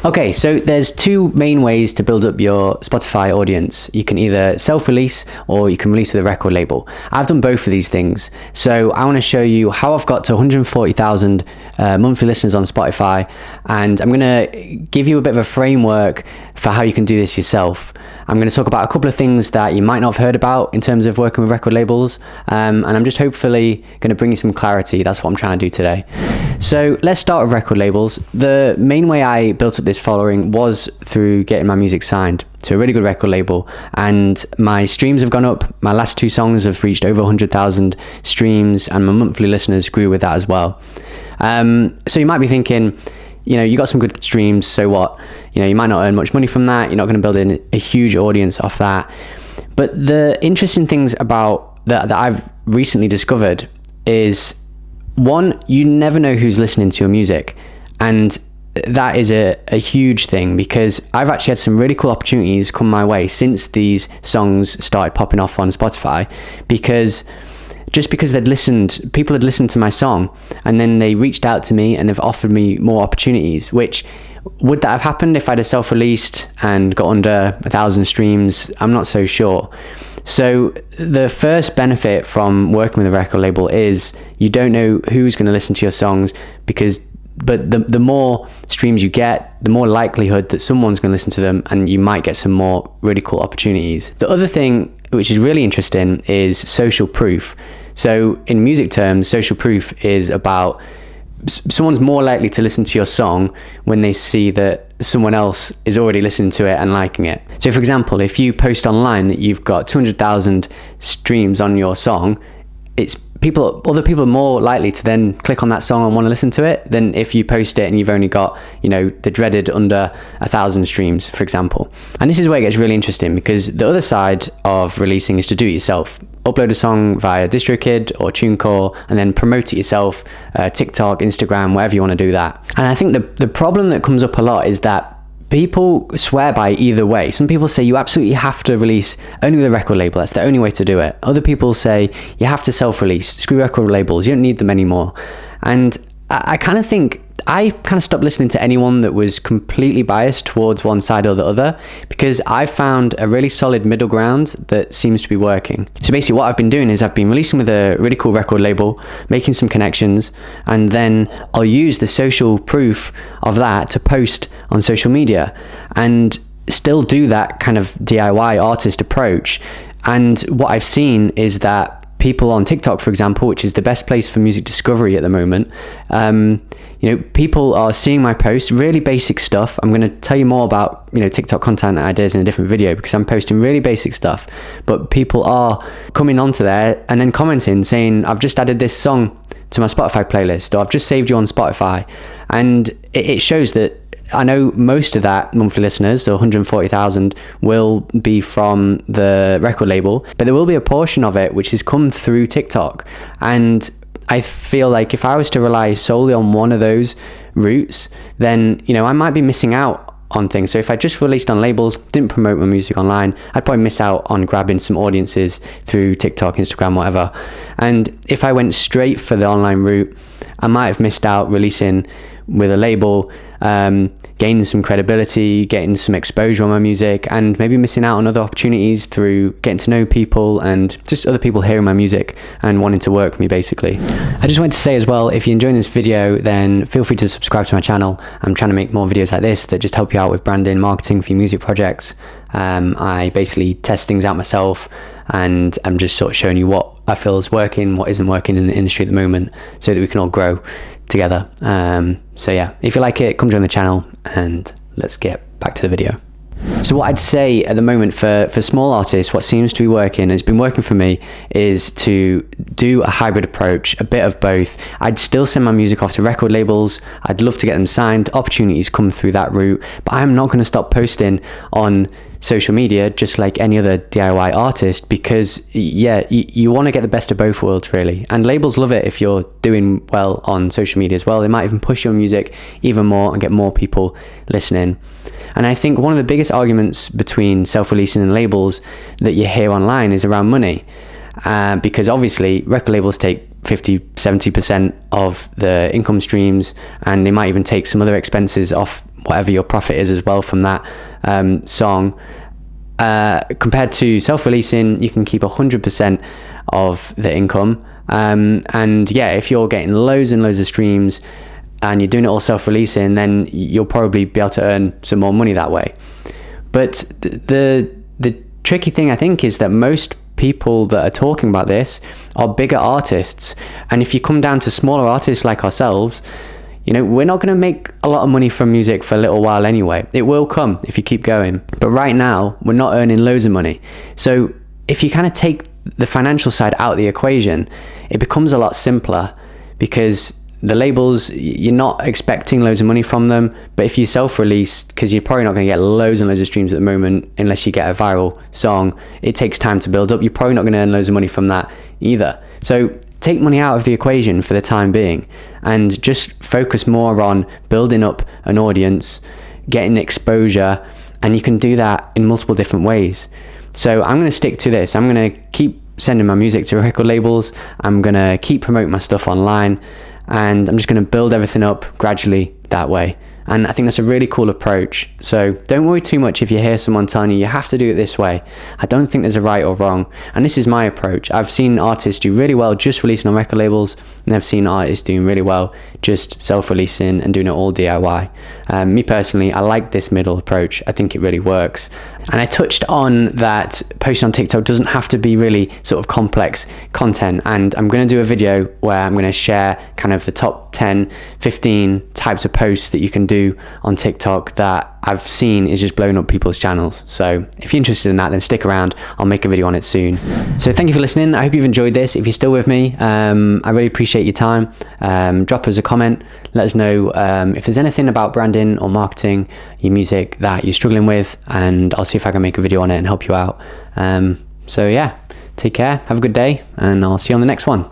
Okay, so there's two main ways to build up your Spotify audience. You can either self-release or you can release with a record label. I've done both of these things. So I want to show you how I've got to 140,000 monthly listeners on Spotify, and I'm going to give you a bit of a framework for how you can do this yourself. I'm going to talk about a couple of things that you might not have heard about in terms of working with record labels, and I'm just hopefully going to bring you some clarity. That's what I'm trying to do today. So let's start with record labels. The main way I built up this following was through getting my music signed to a really good record label, and my streams have gone up. My last two songs have reached over 100,000 streams, and my monthly listeners grew with that as well. So you might be thinking, you got some good streams, so what? You might not earn much money from that. You're not going to build in a huge audience off that. But the interesting things about that I've recently discovered is, one, you never know who's listening to your music. And that is a huge thing, because I've actually had some really cool opportunities come my way since these songs started popping off on Spotify, because people had listened to my song, and then they reached out to me and they've offered me more opportunities. Which, would that have happened if I'd have self-released and got under 1,000 streams? I'm not so sure. So the first benefit from working with a record label is you don't know who's going to listen to your songs, but the more streams you get, the more likelihood that someone's going to listen to them, and you might get some more really cool opportunities. The other thing which is really interesting is social proof. So in music terms, social proof is about someone's more likely to listen to your song when they see that someone else is already listening to it and liking it. So for example, if you post online that you've got 200,000 streams on your song, other people are more likely to then click on that song and want to listen to it than if you post it and you've only got, the dreaded under 1,000 streams, for example. And this is where it gets really interesting, because the other side of releasing is to do it yourself. Upload a song via DistroKid or TuneCore and then promote it yourself, TikTok, Instagram, wherever you want to do that. And I think the problem that comes up a lot is that people swear by either way. Some people say you absolutely have to release only with a record label. That's the only way to do it. Other people say you have to self-release. Screw record labels. You don't need them anymore. And I kind of think I stopped listening to anyone that was completely biased towards one side or the other, because I found a really solid middle ground that seems to be working. So basically what I've been doing is I've been releasing with a really cool record label, making some connections, and then I'll use the social proof of that to post on social media and still do that kind of DIY artist approach. And what I've seen is that people on TikTok, for example, which is the best place for music discovery at the moment, people are seeing my posts, really basic stuff. I'm going to tell you more about TikTok content ideas in a different video, because I'm posting really basic stuff, but people are coming onto there and then commenting saying, I've just added this song to my Spotify playlist, or I've just saved you on Spotify. And it shows that I know most of that monthly listeners, so 140,000, will be from the record label, but there will be a portion of it which has come through TikTok. And I feel like if I was to rely solely on one of those routes, then I might be missing out on things. So if I just released on labels, didn't promote my music online, I'd probably miss out on grabbing some audiences through TikTok, Instagram, whatever. And if I went straight for the online route, I might have missed out releasing with a label, gaining some credibility, getting some exposure on my music, and maybe missing out on other opportunities through getting to know people and just other people hearing my music and wanting to work with me, basically. I just wanted to say as well, if you're enjoying this video, then feel free to subscribe to my channel. I'm trying to make more videos like this that just help you out with branding, marketing for your music projects. I basically test things out myself, and I'm just sort of showing you what I feel is working, what isn't working in the industry at the moment, so that we can all grow together. So yeah, if you like it, come join the channel, and let's get back to the video. So what I'd say at the moment for small artists, what seems to be working, and it's been working for me, is to do a hybrid approach, a bit of both. I'd still send my music off to record labels. I'd love to get them signed. Opportunities come through that route, but I'm not going to stop posting on social media just like any other DIY artist, because you want to get the best of both worlds, really. And labels love it if you're doing well on social media as well. They might even push your music even more and get more people listening. And I think one of the biggest arguments between self-releasing and labels that you hear online is around money. because obviously record labels take 50-70% of the income streams, and they might even take some other expenses off whatever your profit is as well from that song. Compared to self-releasing, you can keep 100% of the income, and yeah, if you're getting loads and loads of streams and you're doing it all self-releasing, then you'll probably be able to earn some more money that way. But the tricky thing, I think, is that most people that are talking about this are bigger artists, and if you come down to smaller artists like ourselves, you know, we're not going to make a lot of money from music for a little while anyway. It will come if you keep going, but right now we're not earning loads of money. So if you kind of take the financial side out of the equation, it becomes a lot simpler, because the labels, you're not expecting loads of money from them, but if you self-release, because you're probably not going to get loads and loads of streams at the moment unless you get a viral song, it takes time to build up. You're probably not going to earn loads of money from that either. So take money out of the equation for the time being and just focus more on building up an audience, getting exposure, and you can do that in multiple different ways. So I'm going to stick to this. I'm going to keep sending my music to record labels. I'm going to keep promoting my stuff online, and I'm just going to build everything up gradually that way. And I think that's a really cool approach. So don't worry too much if you hear someone telling you have to do it this way. I don't think there's a right or wrong. And this is my approach. I've seen artists do really well just releasing on record labels, and I've seen artists doing really well just self-releasing and doing it all DIY. Me personally, I like this middle approach. I think it really works. And I touched on that posting on TikTok doesn't have to be really sort of complex content. And I'm going to do a video where I'm going to share kind of the top 10, 15 types of posts that you can do on TikTok that I've seen is just blowing up people's channels. So if you're interested in that, then stick around. I'll make a video on it soon. So thank you for listening. I hope you've enjoyed this. If you're still with me, I really appreciate your time. Drop us a comment. Let us know if there's anything about branding or marketing your music that you're struggling with, and I'll see if I can make a video on it and help you out. So yeah, take care, have a good day, and I'll see you on the next one.